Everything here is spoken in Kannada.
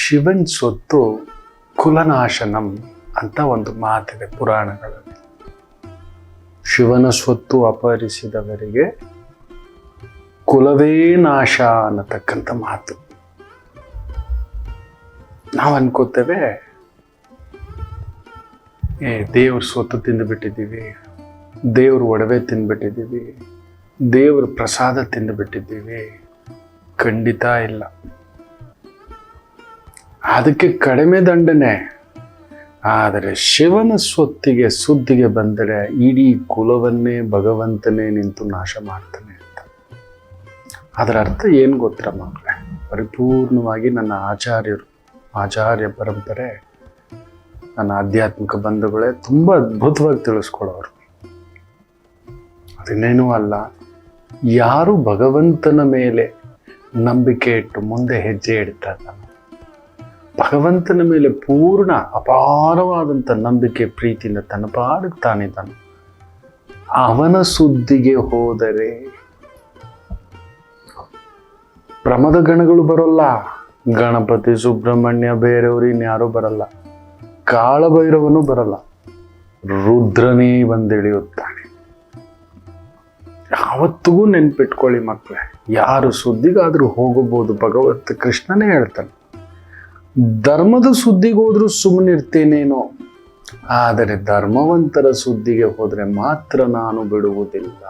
ಶಿವನ್ ಸ್ವತ್ತು ಕುಲನಾಶನಂ ಅಂತ ಒಂದು ಮಾತಿದೆ ಪುರಾಣಗಳಲ್ಲಿ. ಶಿವನ ಸ್ವತ್ತು ಅಪಹರಿಸಿದವರಿಗೆ ಕುಲವೇ ನಾಶ ಅನ್ನತಕ್ಕಂಥ ಮಾತು. ನಾವು ಅನ್ಕೋತೇವೆ ದೇವ್ರ ಸ್ವತ್ತು ತಿಂದುಬಿಟ್ಟಿದ್ದೀವಿ, ದೇವ್ರ ಒಡವೆ ತಿಂದ್ಬಿಟ್ಟಿದ್ದೀವಿ, ದೇವ್ರ ಪ್ರಸಾದ ತಿಂದುಬಿಟ್ಟಿದ್ದೀವಿ. ಖಂಡಿತ ಇಲ್ಲ. ಅದಕ್ಕೆ ಕಡಿಮೆ ದಂಡನೆ. ಆದರೆ ಶಿವನ ಸ್ವತ್ತಿಗೆ ಸುದ್ದಿಗೆ ಬಂದರೆ ಇಡೀ ಕುಲವನ್ನೇ ಭಗವಂತನೇ ನಿಂತು ನಾಶ ಮಾಡ್ತಾನೆ ಅಂತ. ಅದರ ಅರ್ಥ ಏನು ಗೊತ್ತಾ ಮಕ್ಕಳೇ? ಪರಿಪೂರ್ಣವಾಗಿ ನನ್ನ ಆಚಾರ್ಯ ಪರಂಪರೆ, ನನ್ನ ಆಧ್ಯಾತ್ಮಿಕ ಬಂಧುಗಳೇ ತುಂಬ ಅದ್ಭುತವಾಗಿ ತಿಳಿಸ್ಕೊಡೋರು. ಅದನ್ನೇನೂ ಅಲ್ಲ, ಯಾರು ಭಗವಂತನ ಮೇಲೆ ನಂಬಿಕೆ ಇಟ್ಟು ಮುಂದೆ ಹೆಜ್ಜೆ ಇಡ್ತಾ ಇದ್ದಾನೆ, ಭಗವಂತನ ಮೇಲೆ ಪೂರ್ಣ ಅಪಾರವಾದಂಥ ನಂಬಿಕೆ ಪ್ರೀತಿಯಿಂದ ತನ್ನ ಪಾಡಿಗೆ ತಾನಿದ್ದಾನೆ, ಅವನ ಸುದ್ದಿಗೆ ಹೋದರೆ ಪ್ರಮದ ಗಣಗಳು ಬರೋಲ್ಲ. ಗಣಪತಿ, ಸುಬ್ರಹ್ಮಣ್ಯ, ಬೇರೆಯವರು ಇನ್ಯಾರೂ ಬರಲ್ಲ. ಕಾಳಭೈರವನು ಬರಲ್ಲ. ರುದ್ರನೇ ಬಂದಿಳಿಯುತ್ತಾನೆ. ಯಾವತ್ತಿಗೂ ನೆನ್ಪಿಟ್ಕೊಳ್ಳಿ ಮಕ್ಕಳೇ, ಯಾರು ಸುದ್ದಿಗಾದ್ರೂ ಹೋಗಬಹುದು. ಭಗವಂತ ಕೃಷ್ಣನೇ ಹೇಳ್ತಾನೆ, ಧರ್ಮದ ಸುದ್ದಿಗೆ ಹೋದ್ರೂ ಸುಮ್ಮನಿರ್ತೇನೇನೋ, ಆದರೆ ಧರ್ಮವಂತರ ಸುದ್ದಿಗೆ ಹೋದ್ರೆ ಮಾತ್ರ ನಾನು ಬಿಡುವುದಿಲ್ಲ.